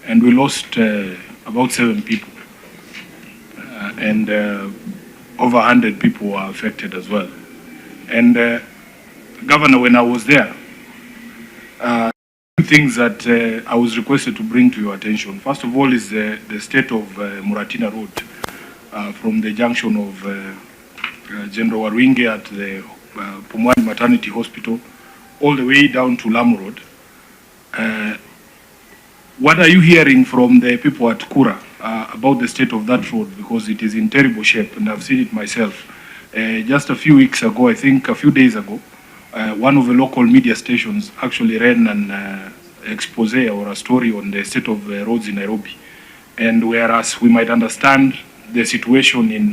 and we lost about 7 people, and over 100 people were affected as well. And Governor, when I was there, things that I was requested to bring to your attention. First of all is the state of Muratina Road from the junction of General Warwinge at the Pumwani Maternity Hospital all the way down to Lamu Road. What are you hearing from the people at Kura about the state of that road? Because it is in terrible shape, and I've seen it myself. Just a few weeks ago, I think a few days ago, one of the local media stations actually ran an expose or a story on the state of roads in Nairobi. And whereas we might understand the situation in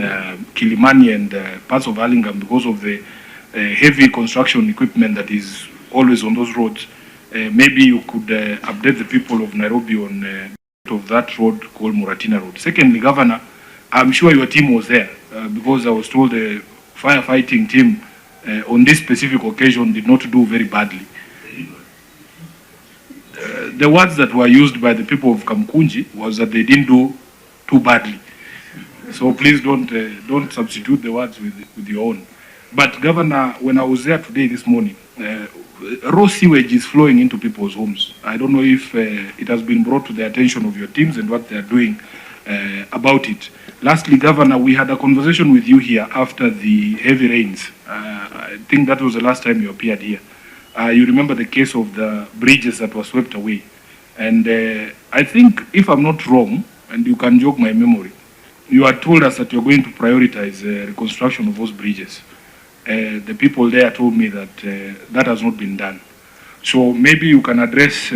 Kilimani and parts of Hurlingham because of the heavy construction equipment that is always on those roads, maybe you could update the people of Nairobi on of that road called Muratina Road. Secondly, Governor, I'm sure your team was there because I was told the firefighting team on this specific occasion did not do very badly. The words that were used by the people of Kamkunji was that they didn't do too badly. So please don't substitute the words with your own. But Governor, when I was there today this morning, raw sewage is flowing into people's homes. I don't know if it has been brought to the attention of your teams and what they are doing about it. Lastly, Governor, we had a conversation with you here after the heavy rains. I think that was the last time you appeared here. You remember the case of the bridges that were swept away. And I think, if I'm not wrong, and you can jog my memory, you had told us that you're going to prioritize reconstruction of those bridges. The people there told me that that has not been done. So maybe you can address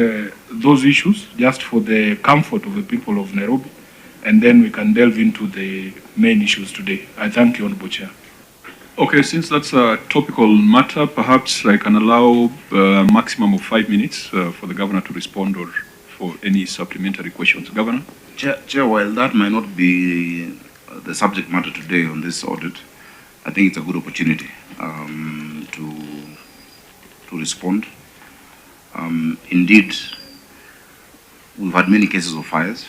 those issues just for the comfort of the people of Nairobi, and then we can delve into the main issues today. I thank you, Honorable Chair. Okay, since that's a topical matter, perhaps I can allow a maximum of 5 minutes for the Governor to respond or for any supplementary questions. Governor? Chair, while that might not be the subject matter today on this audit, I think it's a good opportunity to respond. Indeed, we've had many cases of fires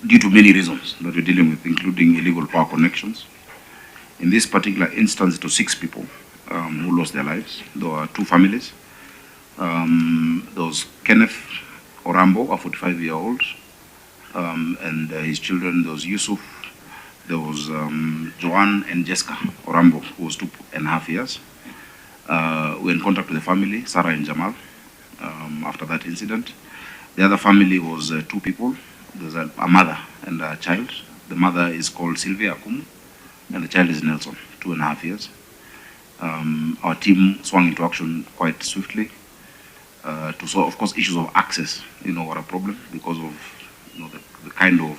due to many reasons that we're dealing with, including illegal power connections. In this particular instance, it was 6 people who lost their lives. There were 2 families. There was Kenneth Orambo, a 45-year-old, and his children. There was Yusuf. There was Joanne and Jessica Orambo, who was 2.5 years. We're in contact with the family, Sarah and Jamal, after that incident. The other family was 2 people. There's a mother and a child. The mother is called Sylvia Akumu, and the child is Nelson, 2.5 years. Our team swung into action quite swiftly to solve, of course, issues of access, were a problem because of the kind of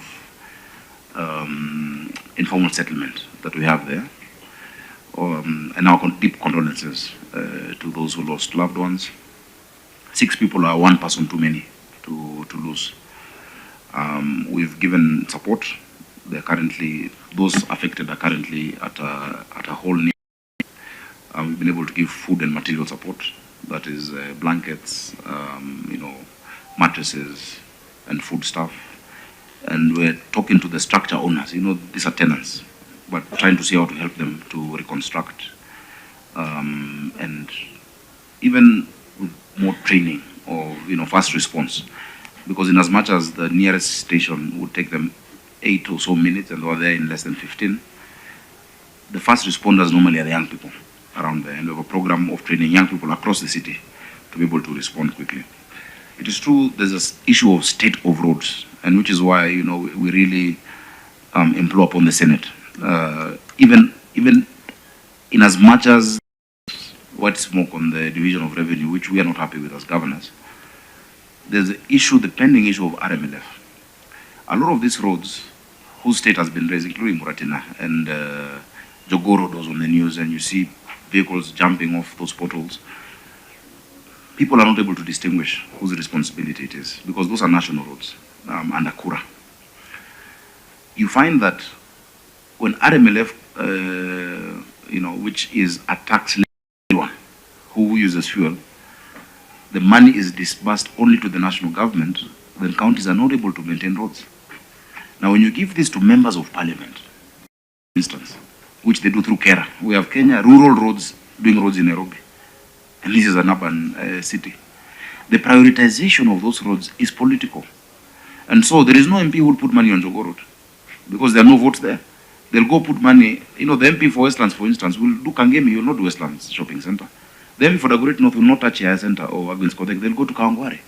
informal settlement that we have there. And our deep condolences to those who lost loved ones. 6 people are 1 person too many to lose. We've given support. Those affected are currently at a whole need. We've been able to give food and material support, that is blankets, mattresses and food stuff. And we're talking to the structure owners. These are tenants, but trying to see how to help them to reconstruct. And even with more training or, fast response, because in as much as the nearest station would take them 8 or so minutes and they were there in less than 15, the fast responders normally are the young people around there. And we have a program of training young people across the city to be able to respond quickly. It is true there's this issue of state of roads, and which is why, we really implore upon the Senate. Even in as much as white smoke on the division of revenue, which we are not happy with as governors, there's the pending issue of RMLF. A lot of these roads, whose state has been raised, including Muratina, and Jogoro was on the news, and you see vehicles jumping off those potholes. People are not able to distinguish whose responsibility it is, because those are national roads under Kura. You find that when RMLF, which is a tax anyone who uses fuel, the money is disbursed only to the national government then counties are not able to maintain roads. Now, when you give this to members of parliament, for instance, which they do through Kera, we have Kenya rural roads doing roads in Nairobi, and this is an urban city. The prioritization of those roads is political. And so there is no MP who will put money on Jogo Road because there are no votes there. They'll go put money, the MP for Westlands, for instance, will do Kangemi, he will not do Westlands Shopping Center. The MP for the Great North will not touch Yaya Center or Agwins Kotek, they'll go to Kawangware.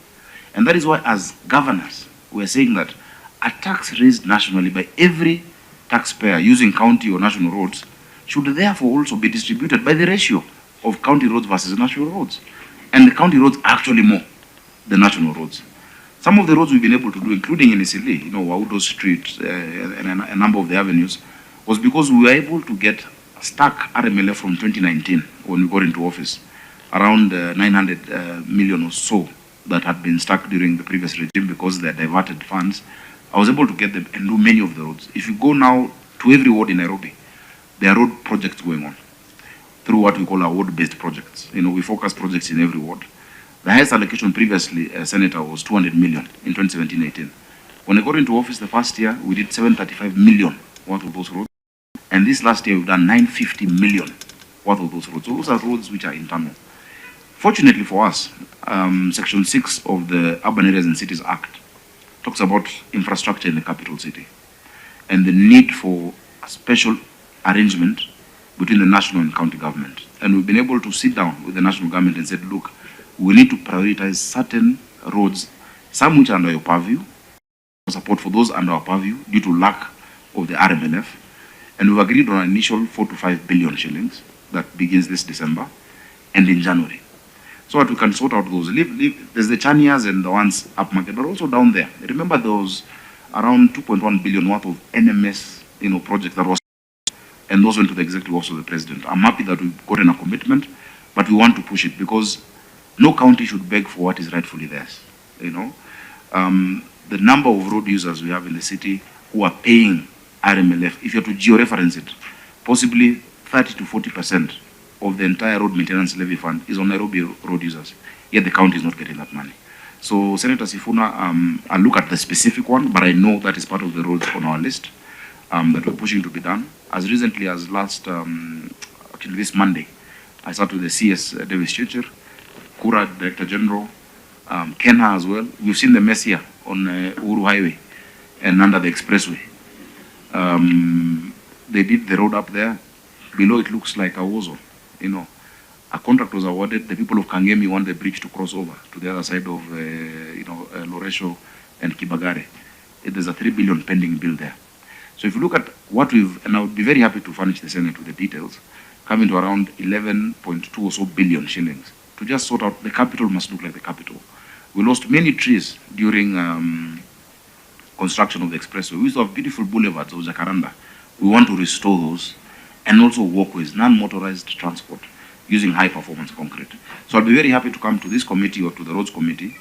And that is why, as governors, we're saying that a tax raised nationally by every taxpayer using county or national roads should therefore also be distributed by the ratio of county roads versus national roads. And the county roads are actually more than national roads. Some of the roads we've been able to do, including in Isili, Waudo Street, and a number of the avenues, was because we were able to get stuck RMLF from 2019 when we got into office, around 900 million or so that had been stuck during the previous regime because they diverted funds. I was able to get them and do many of the roads. If you go now to every ward in Nairobi, there are road projects going on through what we call our ward-based projects. We focus projects in every ward. The highest allocation previously, Senator, was 200 million in 2017-18. When I got into office the first year, we did 735 million worth of those roads. And this last year, we've done 950 million worth of those roads. So those are roads which are internal. Fortunately for us, Section 6 of the Urban Areas and Cities Act talks about infrastructure in the capital city and the need for a special arrangement between the national and county government. And we've been able to sit down with the national government and said, look, we need to prioritize certain roads, some which are under your purview, support for those under our purview due to lack of the RMLF. And we've agreed on an initial 4 to 5 billion shillings that begins this December and in January. So that we can sort out those. There's the Chanias and the ones up market, but also down there. Remember there was around 2.1 billion worth of NMS projects that was, and those went to the executive office of the president. I'm happy that we've gotten a commitment, but we want to push it because no county should beg for what is rightfully theirs. The number of road users we have in the city who are paying RMLF, if you're to georeference it, possibly 30 to 40% of the entire road maintenance levy fund is on Nairobi road users, yet the county is not getting that money. So Senator Sifuna, I'll look at the specific one, but I know that is part of the roads on our list that we're pushing to be done. As recently as actually this Monday, I sat with the CS Davis Chichir, Kura Director General, Kenha as well. We've seen the mess here on Uhuru Highway and under the expressway. They did the road up there. Below it looks like a war zone. A contract was awarded. The people of Kangemi want the bridge to cross over to the other side of, Loresho and Kibagare. There's a 3 billion pending bill there. So if you look at what and I would be very happy to furnish the Senate with the details, coming to around 11.2 or so billion shillings to just sort out the capital must look like the capital. We lost many trees during construction of the expressway. We used to have beautiful boulevards of Jacaranda. We want to restore those and also walkways, non-motorized transport using high-performance concrete. So I'll be very happy to come to this committee or to the roads committee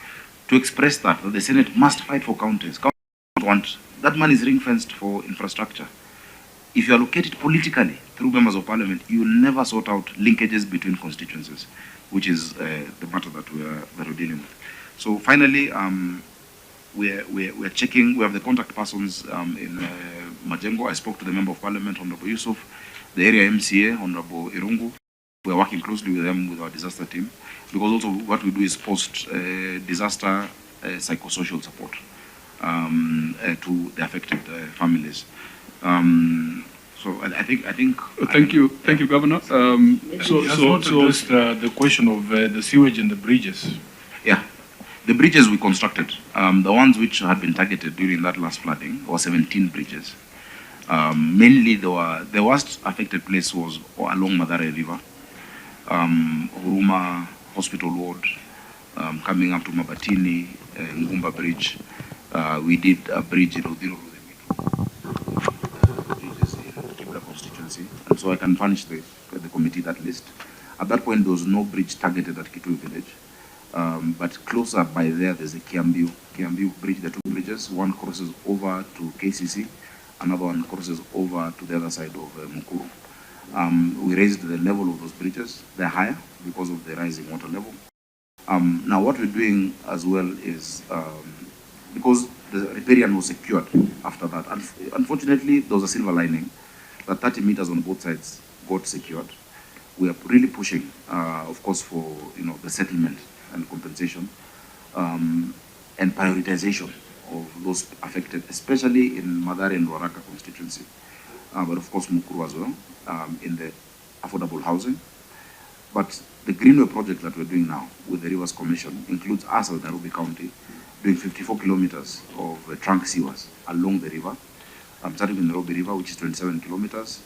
to express that the Senate must fight for counties. Counties don't want that money is ring-fenced for infrastructure. If you allocate it politically through members of parliament, you will never sort out linkages between constituencies, which is the matter that we're dealing with. So finally, we're checking. We have the contact persons in Majengo. I spoke to the member of parliament, Honorable Yusuf, the area MCA, Honorable Irungu. We are working closely with them with our disaster team, because also what we do is post-disaster psychosocial support to the affected families. So I think. Thank you, Governor. The question of the sewage and the bridges. Yeah, the bridges we constructed, the ones which had been targeted during that last flooding, were 17 bridges. Mainly, the worst affected place was along Madare River, Huruma Hospital Ward, coming up to Mabatini, Ngumba Bridge. We did a bridge in Odiro, constituency, and so I can furnish the committee that list. At that point, there was no bridge targeted at Kitui village, but closer by there's a Kiambu bridge. The two bridges, one crosses over to KCC, another one crosses over to the other side of Mukuru. We raised the level of those bridges. They're higher because of the rising water level. Now what we're doing as well is because the riparian was secured after that. Unfortunately, there was a silver lining that 30 meters on both sides got secured. We are really pushing, of course, for the settlement and compensation and prioritization of those affected, especially in Madare and Waraka constituency, but of course Mukuru as well, in the affordable housing. But the Greenway project that we're doing now with the Rivers Commission includes us as Nairobi County doing 54 kilometers of trunk sewers along the river, starting with Nairobi River, which is 27 kilometers.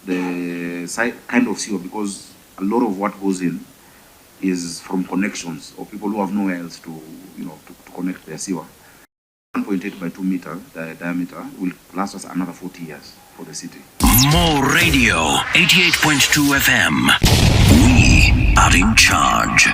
The kind of sewer, because a lot of what goes in is from connections or people who have nowhere else to connect their sewer. 1.8 by 2 meter diameter will last us another 40 years for the city. More radio, 88.2 FM. We are in charge.